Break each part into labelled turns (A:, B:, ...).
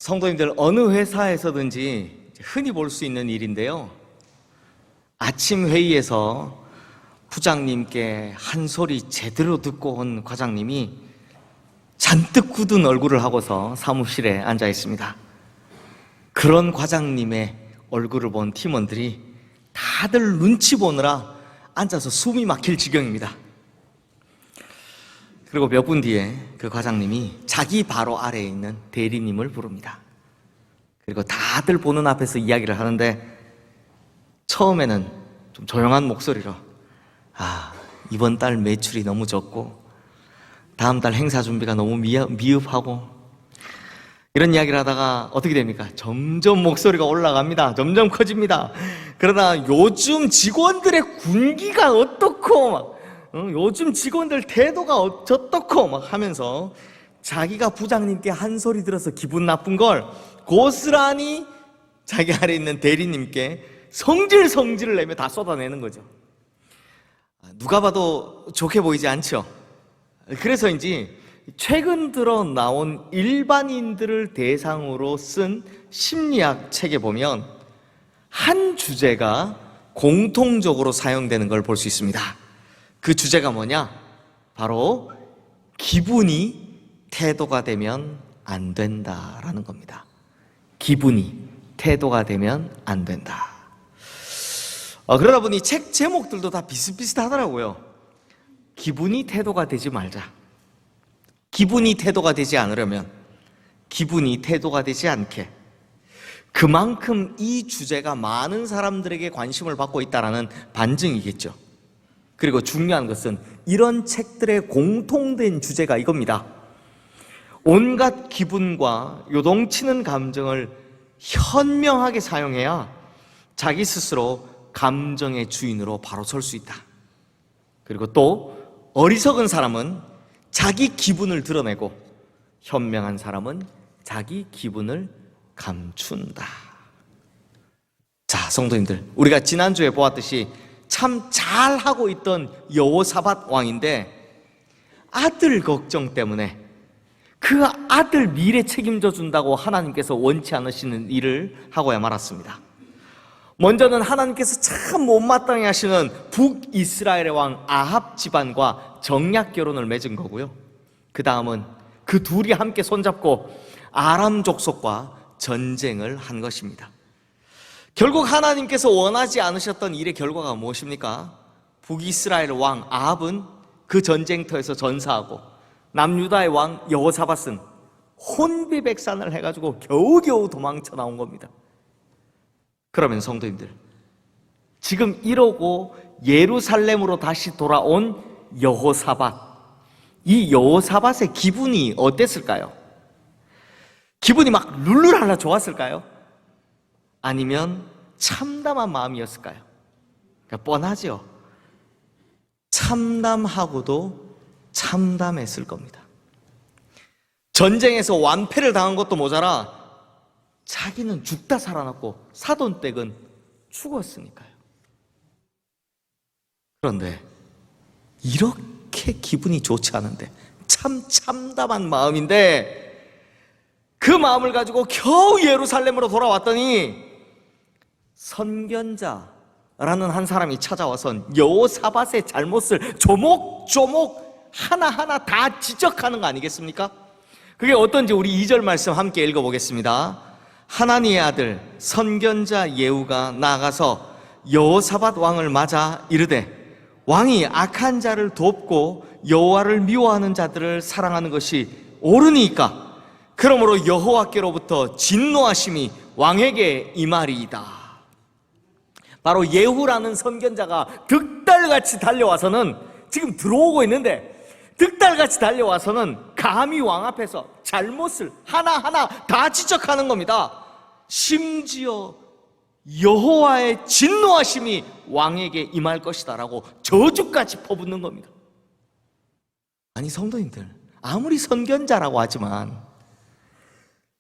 A: 성도님들, 어느 회사에서든지 흔히 볼 수 있는 일인데요, 아침 회의에서 부장님께 한 소리 제대로 듣고 온 과장님이 잔뜩 굳은 얼굴을 하고서 사무실에 앉아 있습니다. 그런 과장님의 얼굴을 본 팀원들이 다들 눈치 보느라 앉아서 숨이 막힐 지경입니다. 그리고 몇 분 뒤에 그 과장님이 자기 바로 아래에 있는 대리님을 부릅니다. 그리고 다들 보는 앞에서 이야기를 하는데, 처음에는 좀 조용한 목소리로 이번 달 매출이 너무 적고 다음 달 행사 준비가 너무 미흡하고, 이런 이야기를 하다가 어떻게 됩니까? 점점 목소리가 올라갑니다. 점점 커집니다. 그러다 요즘 직원들의 군기가 어떻고 요즘 직원들 태도가 어떻고 막 하면서 자기가 부장님께 한 소리 들어서 기분 나쁜 걸 고스란히 자기 아래 있는 대리님께 성질을 내며 다 쏟아내는 거죠. 누가 봐도 좋게 보이지 않죠? 그래서인지 최근 들어 나온 일반인들을 대상으로 쓴 심리학 책에 보면 한 주제가 공통적으로 사용되는 걸 볼 수 있습니다. 그 주제가 뭐냐? 바로 기분이 태도가 되면 안 된다라는 겁니다. 기분이 태도가 되면 안 된다. 그러다 보니 책 제목들도 다 비슷비슷하더라고요. 기분이 태도가 되지 말자. 기분이 태도가 되지 않으려면 기분이 태도가 되지 않게. 그만큼 이 주제가 많은 사람들에게 관심을 받고 있다는 반증이겠죠. 그리고 중요한 것은 이런 책들의 공통된 주제가 이겁니다. 온갖 기분과 요동치는 감정을 현명하게 사용해야 자기 스스로 감정의 주인으로 바로 설 수 있다. 그리고 또 어리석은 사람은 자기 기분을 드러내고 현명한 사람은 자기 기분을 감춘다. 자, 성도님들, 우리가 지난주에 보았듯이 참 잘하고 있던 여호사밧 왕인데 아들 걱정 때문에 그 아들 미래 책임져 준다고 하나님께서 원치 않으시는 일을 하고야 말았습니다. 먼저는 하나님께서 참 못마땅해 하시는 북이스라엘의 왕 아합 집안과 정략 결혼을 맺은 거고요. 그 다음은 그 둘이 함께 손잡고 아람 족속과 전쟁을 한 것입니다. 결국 하나님께서 원하지 않으셨던 일의 결과가 무엇입니까? 북이스라엘 왕 아합은 그 전쟁터에서 전사하고 남유다의 왕 여호사밧은 혼비백산을 해가지고 겨우겨우 도망쳐 나온 겁니다. 그러면 성도님들, 지금 이러고 예루살렘으로 다시 돌아온 여호사밧, 이 여호사밧의 기분이 어땠을까요? 기분이 막 룰루랄라 좋았을까요? 아니면 참담한 마음이었을까요? 그러니까 뻔하죠. 참담하고도 참담했을 겁니다. 전쟁에서 완패를 당한 것도 모자라 자기는 죽다 살아났고 사돈댁은 죽었으니까요. 그런데 이렇게 기분이 좋지 않은데, 참 참담한 마음인데 그 마음을 가지고 겨우 예루살렘으로 돌아왔더니 선견자라는 한 사람이 찾아와서 여호사밧의 잘못을 조목조목 하나하나 다 지적하는 거 아니겠습니까? 그게 어떤지 우리 2절 말씀 함께 읽어보겠습니다. 하나니의 아들 선견자 예후가 나아가서 여호사밧 왕을 맞아 이르되, 왕이 악한 자를 돕고 여호와를 미워하는 자들을 사랑하는 것이 옳으니까 그러므로 여호와께로부터 진노하심이 왕에게 임하리이다. 바로 예후라는 선견자가 득달같이 달려와서는, 지금 들어오고 있는데 득달같이 달려와서는 감히 왕 앞에서 잘못을 하나하나 다 지적하는 겁니다. 심지어 여호와의 진노하심이 왕에게 임할 것이다 라고 저주까지 퍼붓는 겁니다. 아니 성도님들, 아무리 선견자라고 하지만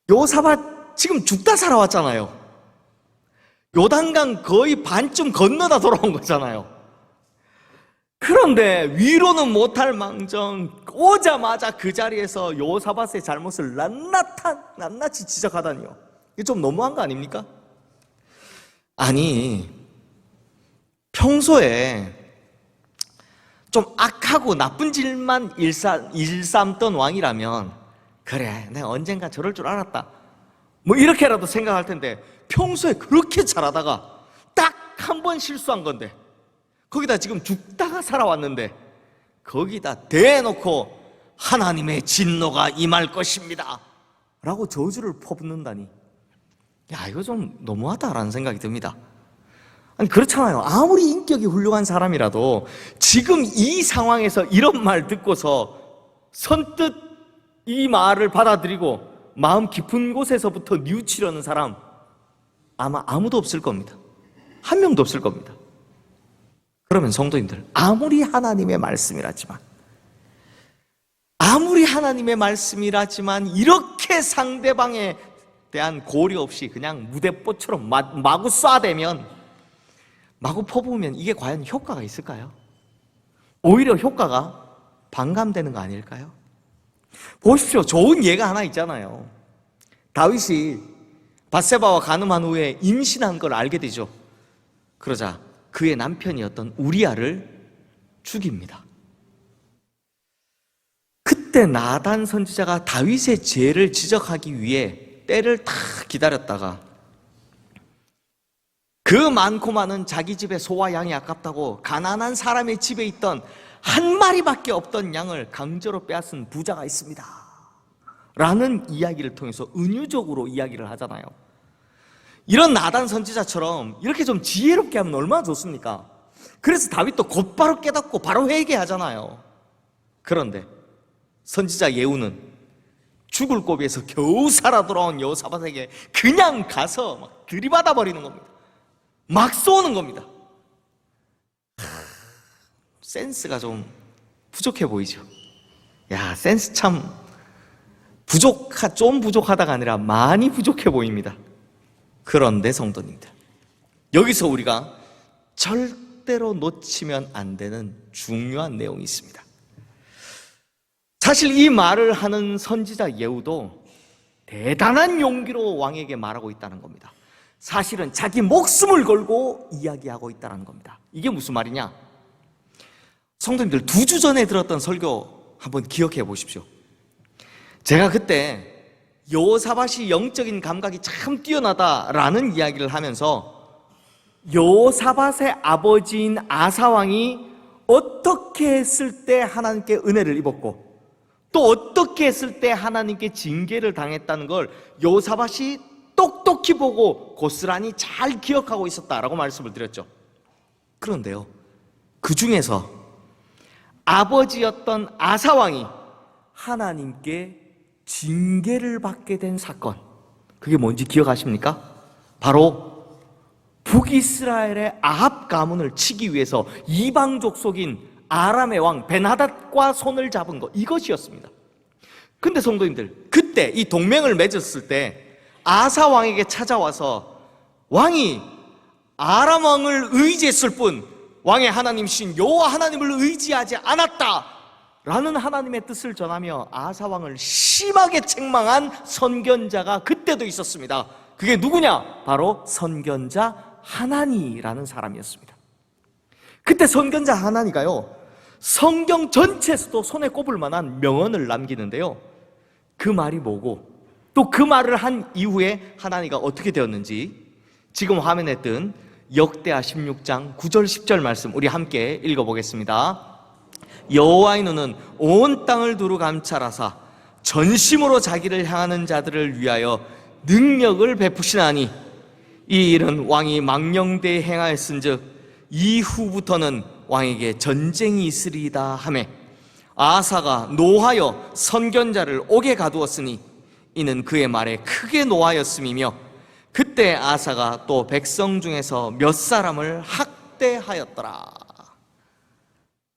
A: 여호사밧 지금 죽다 살아왔잖아요. 요단강 거의 반쯤 건너다 돌아온 거잖아요. 그런데 위로는 못할 망정 오자마자 그 자리에서 여호사밧의 잘못을 낱낱이 지적하다니요. 이게 좀 너무한 거 아닙니까? 아니, 평소에 좀 악하고 나쁜 짓만 일삼던 왕이라면 그래, 내가 언젠가 저럴 줄 알았다, 뭐 이렇게라도 생각할 텐데, 평소에 그렇게 잘하다가 딱 한 번 실수한 건데, 거기다 지금 죽다가 살아왔는데 거기다 대놓고 하나님의 진노가 임할 것입니다 라고 저주를 퍼붓는다니, 야, 이거 좀 너무하다라는 생각이 듭니다. 아니, 그렇잖아요. 아무리 인격이 훌륭한 사람이라도 지금 이 상황에서 이런 말 듣고서 선뜻 이 말을 받아들이고 마음 깊은 곳에서부터 뉘우치려는 사람 아마 아무도 없을 겁니다. 한 명도 없을 겁니다. 그러면 성도님들, 아무리 하나님의 말씀이라지만 이렇게 상대방에 대한 고려 없이 그냥 무대뽀처럼 마구 쏴대면, 마구 퍼부으면 이게 과연 효과가 있을까요? 오히려 효과가 반감되는 거 아닐까요? 보십시오. 좋은 예가 하나 있잖아요. 다윗이 밧세바와 간음한 후에 임신한 걸 알게 되죠. 그러자 그의 남편이었던 우리아를 죽입니다. 그때 나단 선지자가 다윗의 죄를 지적하기 위해 때를 다 기다렸다가 그 많고 많은 자기 집의 소와 양이 아깝다고 가난한 사람의 집에 있던 한 마리밖에 없던 양을 강제로 빼앗은 부자가 있습니다 라는 이야기를 통해서 은유적으로 이야기를 하잖아요. 이런 나단 선지자처럼 이렇게 좀 지혜롭게 하면 얼마나 좋습니까? 그래서 다윗도 곧바로 깨닫고 바로 회개하잖아요. 그런데 선지자 예후는 죽을 고비에서 겨우 살아 돌아온 여호사밧에게 그냥 가서 막 들이받아 버리는 겁니다. 막 쏘는 겁니다. 센스가 좀 부족해 보이죠? 야, 센스 참 좀 부족하다가 아니라 많이 부족해 보입니다. 그런데 성도님들, 여기서 우리가 절대로 놓치면 안 되는 중요한 내용이 있습니다. 사실 이 말을 하는 선지자 예후도 대단한 용기로 왕에게 말하고 있다는 겁니다. 사실은 자기 목숨을 걸고 이야기하고 있다는 겁니다. 이게 무슨 말이냐? 성도님들, 2주 전에 들었던 설교 한번 기억해 보십시오. 제가 그때 여호사밧이 영적인 감각이 참 뛰어나다라는 이야기를 하면서 여호사밧의 아버지인 아사왕이 어떻게 했을 때 하나님께 은혜를 입었고 또 어떻게 했을 때 하나님께 징계를 당했다는 걸 여호사밧이 똑똑히 보고 고스란히 잘 기억하고 있었다라고 말씀을 드렸죠. 그런데요, 그 중에서 아버지였던 아사왕이 하나님께 징계를 받게 된 사건, 그게 뭔지 기억하십니까? 바로 북이스라엘의 아합 가문을 치기 위해서 이방 족속인 아람의 왕 벤하닷과 손을 잡은 것, 이것이었습니다. 근데 성도님들, 그때 이 동맹을 맺었을 때 아사 왕에게 찾아와서 왕이 아람 왕을 의지했을 뿐 왕의 하나님이신 여호와 하나님을 의지하지 않았다 라는 하나님의 뜻을 전하며 아사 왕을 심하게 책망한 선견자가 그때도 있었습니다. 그게 누구냐? 바로 선견자 하나니라는 사람이었습니다. 그때 선견자 하나니가요, 성경 전체에서도 손에 꼽을 만한 명언을 남기는데요, 그 말이 뭐고 또 그 말을 한 이후에 하나니가 어떻게 되었는지 지금 화면에 뜬 역대하 16장 9절 10절 말씀 우리 함께 읽어보겠습니다. 여호와의 눈은 온 땅을 두루 감찰하사 전심으로 자기를 향하는 자들을 위하여 능력을 베푸시나니 이 일은 왕이 망령되이 행하였은즉 이후부터는 왕에게 전쟁이 있으리이다 하매 아사가 노하여 선견자를 옥에 가두었으니 이는 그의 말에 크게 노하였음이며 그때 아사가 또 백성 중에서 몇 사람을 학대하였더라.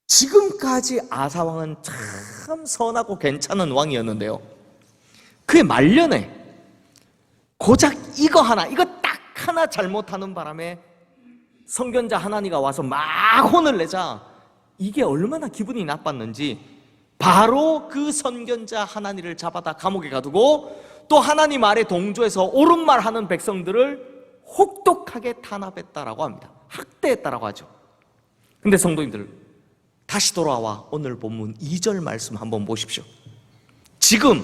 A: 지금까지 아사 왕은 참 선하고 괜찮은 왕이었는데요, 그의 말년에 고작 이거 딱 하나 잘못하는 바람에 선견자 하나니가 와서 막 혼을 내자 이게 얼마나 기분이 나빴는지 바로 그 선견자 하나니를 잡아다 감옥에 가두고 또 하나님 아래 동조해서 옳은 말 하는 백성들을 혹독하게 탄압했다라고 합니다. 학대했다라고 하죠. 근데 성도님들, 다시 돌아와 오늘 본문 2절 말씀 한번 보십시오. 지금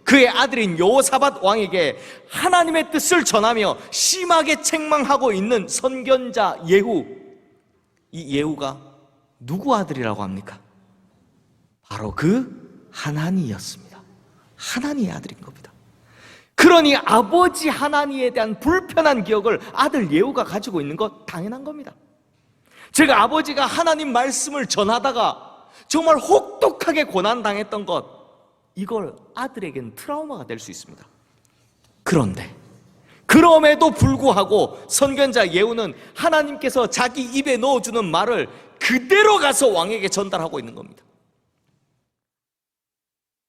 A: 그의 아들인 여호사밧 왕에게 하나님의 뜻을 전하며 심하게 책망하고 있는 선견자 예후, 이 예후가 누구 아들이라고 합니까? 바로 그 하나니였습니다. 하나니의 아들인 겁니다. 그러니 아버지 하나니에 대한 불편한 기억을 아들 예후가 가지고 있는 것 당연한 겁니다. 제가 아버지가 하나님 말씀을 전하다가 정말 혹독하게 고난당했던 것, 이걸 아들에게는 트라우마가 될 수 있습니다. 그런데 그럼에도 불구하고 선견자 예후는 하나님께서 자기 입에 넣어주는 말을 그대로 가서 왕에게 전달하고 있는 겁니다.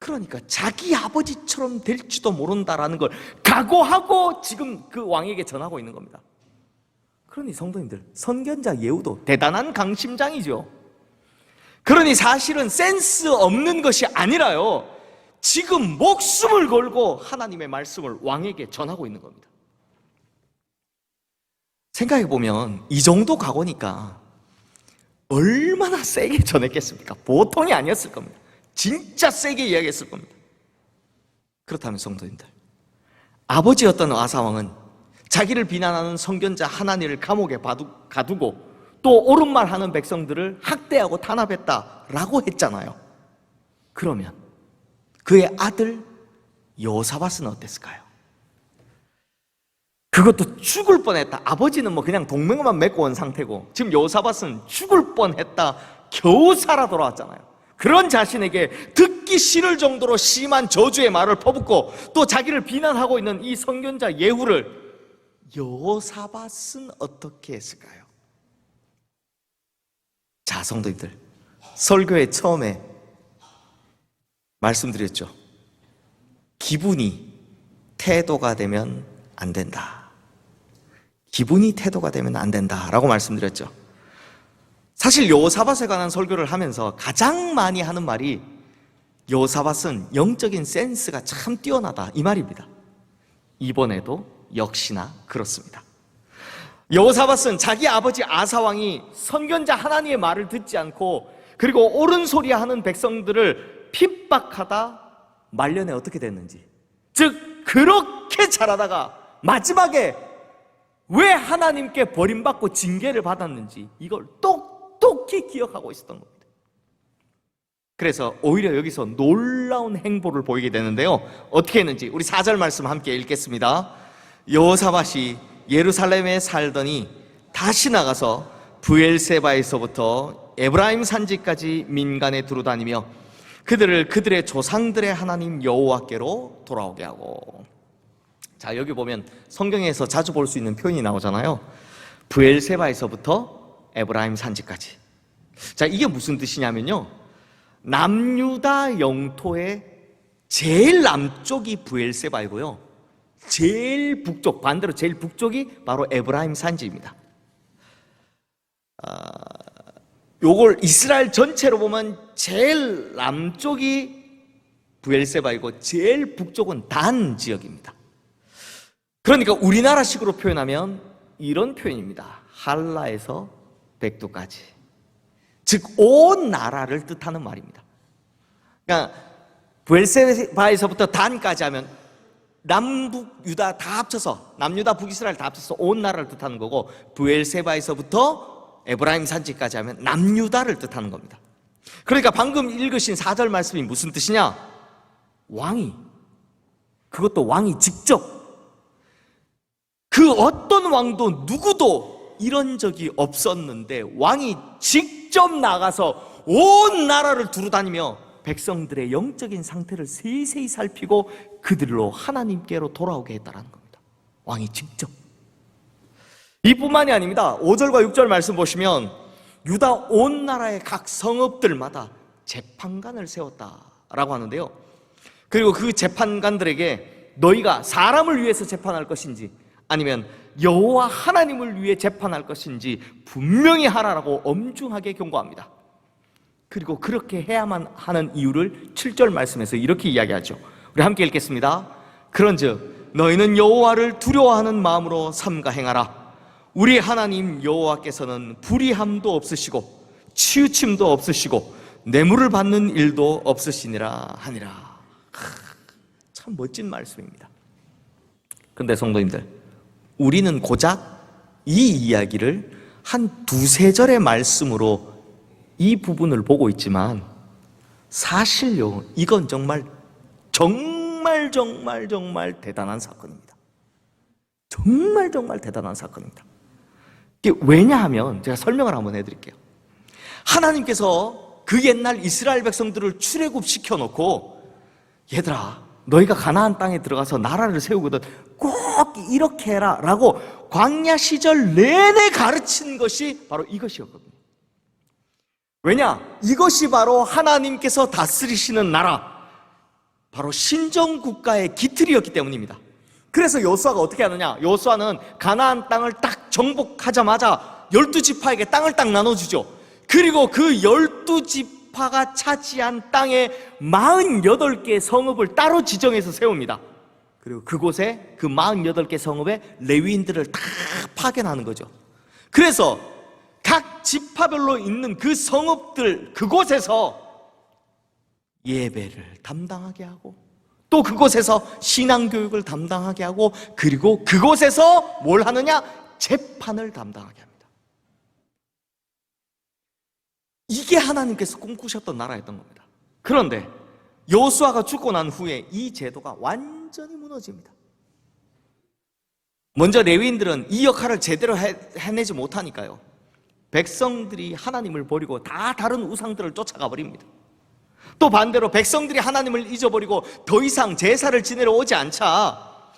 A: 그러니까 자기 아버지처럼 될지도 모른다라는 걸 각오하고 지금 그 왕에게 전하고 있는 겁니다. 그러니 성도님들, 선견자 예후도 대단한 강심장이죠. 그러니 사실은 센스 없는 것이 아니라요, 지금 목숨을 걸고 하나님의 말씀을 왕에게 전하고 있는 겁니다. 생각해보면 이 정도 각오니까 얼마나 세게 전했겠습니까? 보통이 아니었을 겁니다. 진짜 세게 이야기했을 겁니다. 그렇다면 성도님들, 아버지였던 아사왕은 자기를 비난하는 선견자 하나니를 감옥에 가두고 또 옳은 말 하는 백성들을 학대하고 탄압했다라고 했잖아요. 그러면 그의 아들 여호사밧은 어땠을까요? 그것도 죽을 뻔했다. 아버지는 뭐 그냥 동맹만 맺고 온 상태고 지금 여호사밧은 죽을 뻔했다, 겨우 살아 돌아왔잖아요. 그런 자신에게 듣기 싫을 정도로 심한 저주의 말을 퍼붓고 또 자기를 비난하고 있는 이 선견자 예후를 여호사밧은 어떻게 했을까요? 자, 성도님들, 설교의 처음에 말씀드렸죠. 기분이 태도가 되면 안 된다. 기분이 태도가 되면 안 된다라고 말씀드렸죠. 사실 여호사밧에 관한 설교를 하면서 가장 많이 하는 말이 여호사밧은 영적인 센스가 참 뛰어나다, 이 말입니다. 이번에도 역시나 그렇습니다. 여호사밧은 자기 아버지 아사왕이 선견자 하나님의 말을 듣지 않고 그리고 옳은 소리 하는 백성들을 핍박하다 말년에 어떻게 됐는지, 즉 그렇게 잘하다가 마지막에 왜 하나님께 버림받고 징계를 받았는지 이걸 똑똑히 기억하고 있었던 겁니다. 그래서 오히려 여기서 놀라운 행보를 보이게 되는데요, 어떻게 했는지 우리 4절 말씀 함께 읽겠습니다. 여호사밧이 예루살렘에 살더니 다시 나가서 브엘세바에서부터 에브라임 산지까지 민간에 두루다니며 그들을 그들의 조상들의 하나님 여호와께로 돌아오게 하고. 자, 여기 보면 성경에서 자주 볼 수 있는 표현이 나오잖아요. 브엘세바에서부터 에브라임 산지까지. 자, 이게 무슨 뜻이냐면요, 남유다 영토의 제일 남쪽이 브엘세바이고요, 제일 북쪽, 반대로 제일 북쪽이 바로 에브라임 산지입니다. 요걸 이스라엘 전체로 보면 제일 남쪽이 브엘세바이고 제일 북쪽은 단 지역입니다. 그러니까 우리나라식으로 표현하면 이런 표현입니다. 한라에서 백두까지, 즉 온 나라를 뜻하는 말입니다. 그러니까 브엘세바에서부터 단까지 하면 남북 유다 다 합쳐서, 남유다 북이스라엘 다 합쳐서 온 나라를 뜻하는 거고, 브엘세바에서부터 에브라임 산지까지 하면 남유다를 뜻하는 겁니다. 그러니까 방금 읽으신 4절 말씀이 무슨 뜻이냐? 왕이, 그것도 왕이 직접, 그 어떤 왕도 누구도 이런 적이 없었는데 왕이 직접 나가서 온 나라를 두루다니며 백성들의 영적인 상태를 세세히 살피고 그들로 하나님께로 돌아오게 했다는 겁니다. 왕이 직접. 이뿐만이 아닙니다. 5절과 6절 말씀 보시면 유다 온 나라의 각 성읍들마다 재판관을 세웠다라고 하는데요, 그리고 그 재판관들에게 너희가 사람을 위해서 재판할 것인지 아니면 여호와 하나님을 위해 재판할 것인지 분명히 하라라고 엄중하게 경고합니다. 그리고 그렇게 해야만 하는 이유를 7절 말씀에서 이렇게 이야기하죠. 우리 함께 읽겠습니다. 그런즉 너희는 여호와를 두려워하는 마음으로 삼가 행하라. 우리 하나님 여호와께서는 불의함도 없으시고 치우침도 없으시고 뇌물을 받는 일도 없으시니라 하니라. 참 멋진 말씀입니다. 그런데 성도님들, 우리는 고작 이 이야기를 한 두세 절의 말씀으로 이 부분을 보고 있지만 사실요, 이건 정말 대단한 사건입니다. 정말 대단한 사건입니다. 이게 왜냐하면 제가 설명을 한번 해드릴게요. 하나님께서 그 옛날 이스라엘 백성들을 출애굽시켜 놓고, 얘들아 너희가 가나안 땅에 들어가서 나라를 세우거든 꼭 이렇게 해라 라고 광야 시절 내내 가르친 것이 바로 이것이었거든요. 왜냐? 이것이 바로 하나님께서 다스리시는 나라, 바로 신정국가의 기틀이었기 때문입니다. 그래서 여호수아가 어떻게 하느냐? 여호수아는 가나안 땅을 딱 정복하자마자 12지파에게 땅을 딱 나눠주죠. 그리고 그 12지파가 차지한 땅에 48개 성읍을 따로 지정해서 세웁니다. 그리고 그곳에 그 48개 성읍에 레위인들을 다 파견하는 거죠. 그래서 각 지파별로 있는 그 성읍들, 그곳에서 예배를 담당하게 하고, 또 그곳에서 신앙교육을 담당하게 하고, 그리고 그곳에서 뭘 하느냐? 재판을 담당하게 합니다. 이게 하나님께서 꿈꾸셨던 나라였던 겁니다. 그런데 여호수아가 죽고 난 후에 이 제도가 완전히 무너집니다. 먼저 레위인들은 이 역할을 제대로 해내지 못하니까요, 백성들이 하나님을 버리고 다 다른 우상들을 쫓아가 버립니다. 또 반대로 백성들이 하나님을 잊어버리고 더 이상 제사를 지내러 오지 않자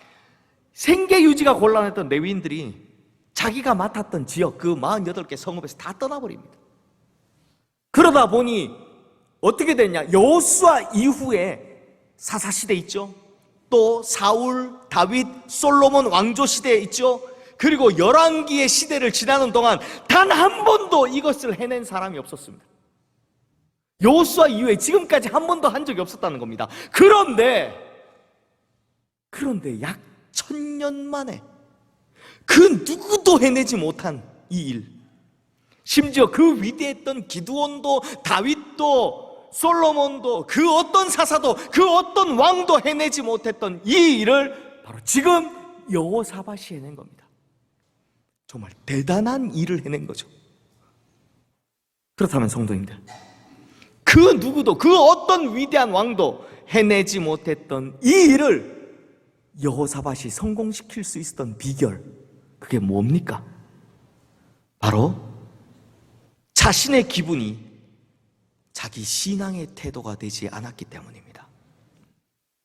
A: 생계 유지가 곤란했던 레위인들이 자기가 맡았던 지역 그 48개 성읍에서 다 떠나버립니다. 그러다 보니 어떻게 됐냐? 여호수아 이후에 사사시대 있죠. 또 사울, 다윗, 솔로몬 왕조 시대 있죠. 그리고 열왕기의 시대를 지나는 동안 단 한 번도 이것을 해낸 사람이 없었습니다. 여호수아 이후에 지금까지 한 번도 한 적이 없었다는 겁니다. 그런데 약 1000년 만에 그 누구도 해내지 못한 이 일, 심지어 그 위대했던 기드온도 다윗도 솔로몬도 그 어떤 사사도 그 어떤 왕도 해내지 못했던 이 일을 바로 지금 여호사밧이 해낸 겁니다. 정말 대단한 일을 해낸 거죠. 그렇다면 성도님들, 그 누구도 그 어떤 위대한 왕도 해내지 못했던 이 일을 여호사밧이 성공시킬 수 있었던 비결, 그게 뭡니까? 바로 자신의 기분이 자기 신앙의 태도가 되지 않았기 때문입니다.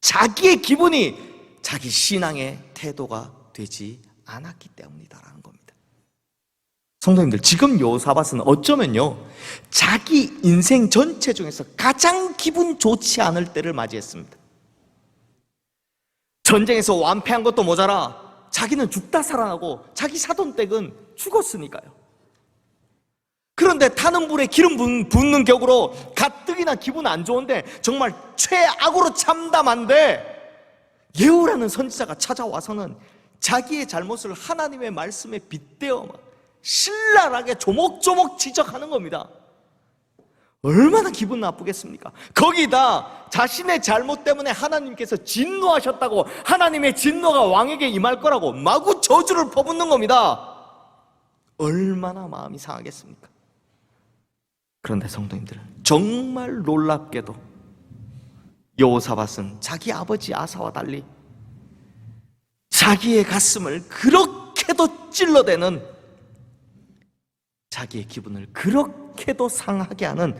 A: 자기의 기분이 자기 신앙의 태도가 되지 않았기 때문이다라는 겁니다. 성도님들, 지금 여호사밧은 어쩌면요, 자기 인생 전체 중에서 가장 기분 좋지 않을 때를 맞이했습니다. 전쟁에서 완패한 것도 모자라 자기는 죽다 살아나고 자기 사돈댁은 죽었으니까요. 그런데 타는 불에 기름 붓는 격으로 가뜩이나 기분 안 좋은데 정말 최악으로 참담한데, 예후라는 선지자가 찾아와서는 자기의 잘못을 하나님의 말씀에 빗대어 신랄하게 조목조목 지적하는 겁니다. 얼마나 기분 나쁘겠습니까? 거기다 자신의 잘못 때문에 하나님께서 진노하셨다고, 하나님의 진노가 왕에게 임할 거라고 마구 저주를 퍼붓는 겁니다. 얼마나 마음이 상하겠습니까? 그런데 성도님들, 정말 놀랍게도 여호사밧은 자기 아버지 아사와 달리 자기의 가슴을 그렇게도 찔러대는, 자기의 기분을 그렇게도 상하게 하는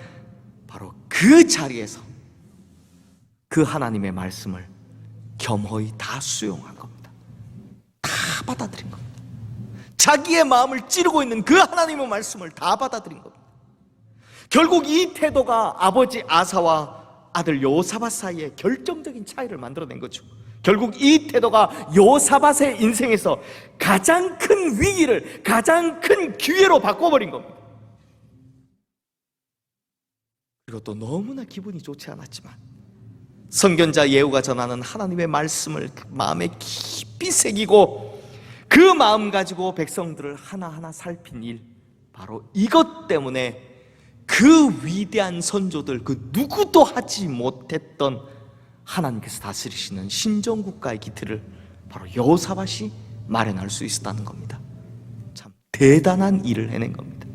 A: 바로 그 자리에서 그 하나님의 말씀을 겸허히 다 수용한 겁니다. 다 받아들인 겁니다. 자기의 마음을 찌르고 있는 그 하나님의 말씀을 다 받아들인 겁니다. 결국 이 태도가 아버지 아사와 아들 여호사밧 사이에 결정적인 차이를 만들어낸 거죠. 결국 이 태도가 여호사밧의 인생에서 가장 큰 위기를 가장 큰 기회로 바꿔버린 겁니다. 그리고 또 너무나 기분이 좋지 않았지만 선견자 예후가 전하는 하나님의 말씀을 마음에 깊이 새기고 그 마음 가지고 백성들을 하나하나 살핀 일, 바로 이것 때문에 그 위대한 선조들, 그 누구도 하지 못했던 하나님께서 다스리시는 신정국가의 기틀을 바로 여호사밧이 마련할 수 있었다는 겁니다. 참 대단한 일을 해낸 겁니다.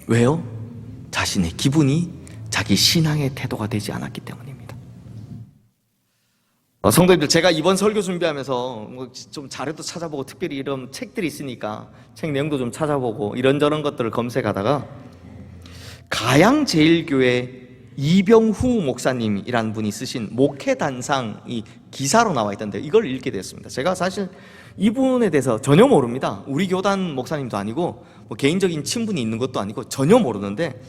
A: 왜요? 자신의 기분이 자기 신앙의 태도가 되지 않았기 때문입니다. 성도님들, 제가 이번 설교 준비하면서 좀 자료도 찾아보고 특별히 이런 책들이 있으니까 책 내용도 좀 찾아보고 이런저런 것들을 검색하다가 가양제일교회 이병후 목사님이라는 분이 쓰신 목회단상이 기사로 나와 있던데 이걸 읽게 됐습니다. 제가 사실 이분에 대해서 전혀 모릅니다. 우리 교단 목사님도 아니고 뭐 개인적인 친분이 있는 것도 아니고 전혀 모르는데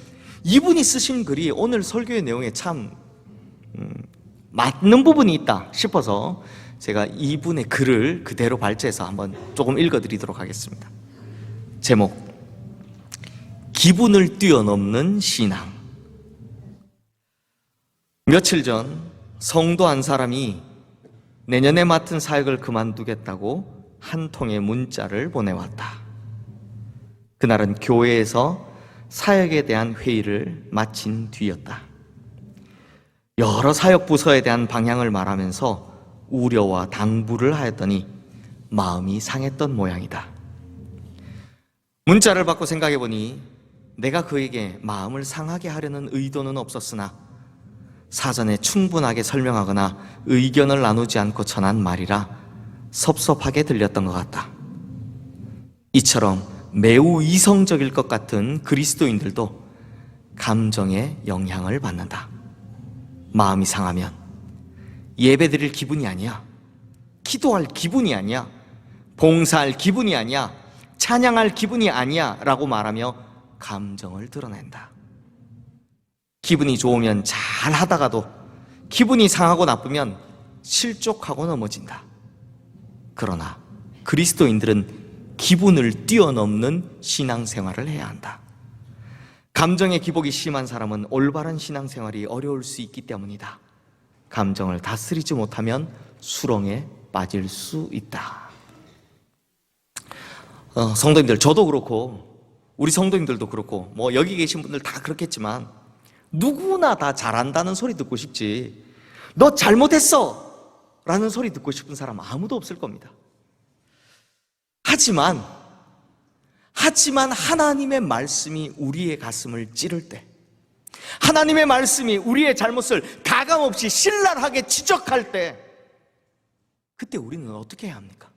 A: 이분이 쓰신 글이 오늘 설교의 내용에 참 맞는 부분이 있다 싶어서 제가 이분의 글을 그대로 발제해서 한번 조금 읽어드리도록 하겠습니다. 제목: 기분을 뛰어넘는 신앙. 며칠 전 성도 한 사람이 내년에 맡은 사역을 그만두겠다고 한 통의 문자를 보내왔다. 그날은 교회에서 사역에 대한 회의를 마친 뒤였다. 여러 사역 부서에 대한 방향을 말하면서 우려와 당부를 하였더니 마음이 상했던 모양이다. 문자를 받고 생각해보니 내가 그에게 마음을 상하게 하려는 의도는 없었으나 사전에 충분하게 설명하거나 의견을 나누지 않고 전한 말이라 섭섭하게 들렸던 것 같다. 이처럼 매우 이성적일 것 같은 그리스도인들도 감정에 영향을 받는다. 마음이 상하면 예배드릴 기분이 아니야, 기도할 기분이 아니야, 봉사할 기분이 아니야, 찬양할 기분이 아니야 라고 말하며 감정을 드러낸다. 기분이 좋으면 잘 하다가도 기분이 상하고 나쁘면 실족하고 넘어진다. 그러나 그리스도인들은 기분을 뛰어넘는 신앙생활을 해야 한다. 감정의 기복이 심한 사람은 올바른 신앙생활이 어려울 수 있기 때문이다. 감정을 다스리지 못하면 수렁에 빠질 수 있다. 성도님들, 저도 그렇고 우리 성도님들도 그렇고 뭐 여기 계신 분들 다 그렇겠지만 누구나 다 잘한다는 소리 듣고 싶지 너 잘못했어 라는 소리 듣고 싶은 사람 아무도 없을 겁니다. 하지만 하나님의 말씀이 우리의 가슴을 찌를 때, 하나님의 말씀이 우리의 잘못을 가감없이 신랄하게 지적할 때, 그때 우리는 어떻게 해야 합니까?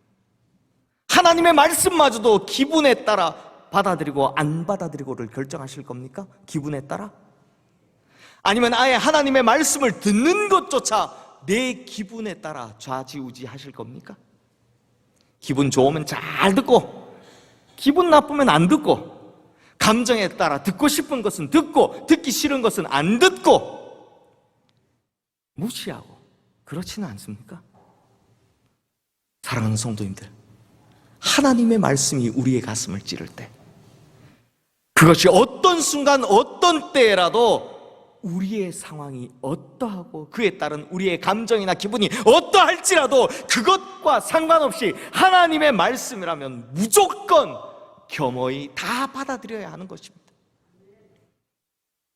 A: 하나님의 말씀마저도 기분에 따라 받아들이고 안 받아들이고를 결정하실 겁니까? 기분에 따라? 아니면 아예 하나님의 말씀을 듣는 것조차 내 기분에 따라 좌지우지 하실 겁니까? 기분 좋으면 잘 듣고 기분 나쁘면 안 듣고, 감정에 따라 듣고 싶은 것은 듣고 듣기 싫은 것은 안 듣고 무시하고, 그렇지는 않습니까? 사랑하는 성도님들, 하나님의 말씀이 우리의 가슴을 찌를 때, 그것이 어떤 순간 어떤 때라도 우리의 상황이 어떠하고 그에 따른 우리의 감정이나 기분이 어떠할지라도 그것과 상관없이 하나님의 말씀이라면 무조건 겸허히 다 받아들여야 하는 것입니다.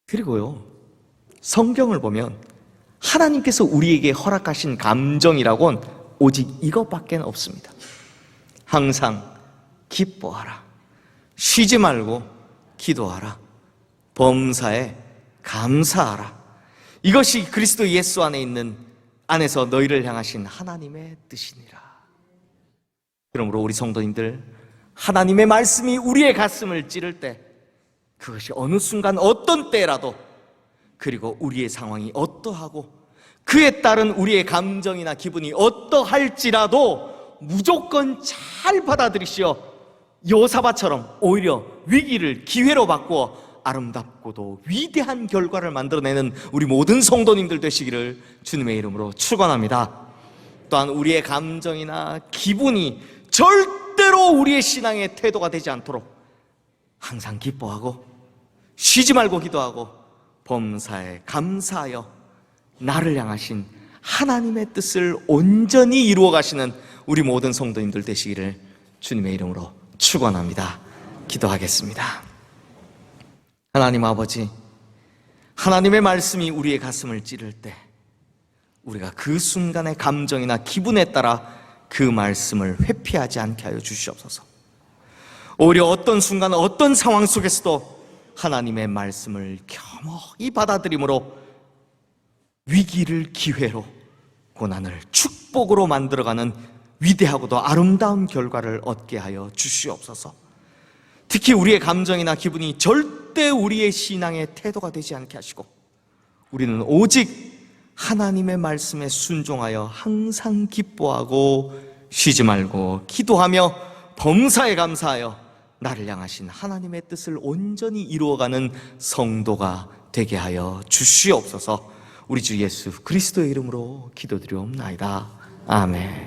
A: 그리고요, 성경을 보면 하나님께서 우리에게 허락하신 감정이라곤 오직 이것밖에 없습니다. 항상 기뻐하라, 쉬지 말고 기도하라, 범사에 감사하라. 이것이 그리스도 예수 안에 있는, 안에서 너희를 향하신 하나님의 뜻이니라. 그러므로 우리 성도님들, 하나님의 말씀이 우리의 가슴을 찌를 때, 그것이 어느 순간 어떤 때라도, 그리고 우리의 상황이 어떠하고 그에 따른 우리의 감정이나 기분이 어떠할지라도 무조건 잘 받아들이시어 여호사밧처럼 오히려 위기를 기회로 바꾸어 아름답고도 위대한 결과를 만들어내는 우리 모든 성도님들 되시기를 주님의 이름으로 축원합니다. 또한 우리의 감정이나 기분이 절대로 우리의 신앙의 태도가 되지 않도록 항상 기뻐하고 쉬지 말고 기도하고 범사에 감사하여 나를 향하신 하나님의 뜻을 온전히 이루어 가시는 우리 모든 성도님들 되시기를 주님의 이름으로 축원합니다. 기도하겠습니다. 하나님 아버지, 하나님의 말씀이 우리의 가슴을 찌를 때 우리가 그 순간의 감정이나 기분에 따라 그 말씀을 회피하지 않게 하여 주시옵소서. 오히려 어떤 순간 어떤 상황 속에서도 하나님의 말씀을 겸허히 받아들임으로 위기를 기회로, 고난을 축복으로 만들어가는 위대하고도 아름다운 결과를 얻게 하여 주시옵소서. 특히 우리의 감정이나 기분이 절대 우리의 신앙의 태도가 되지 않게 하시고 우리는 오직 하나님의 말씀에 순종하여 항상 기뻐하고 쉬지 말고 기도하며 범사에 감사하여 나를 향하신 하나님의 뜻을 온전히 이루어가는 성도가 되게 하여 주시옵소서. 우리 주 예수 그리스도의 이름으로 기도드리옵나이다. 아멘.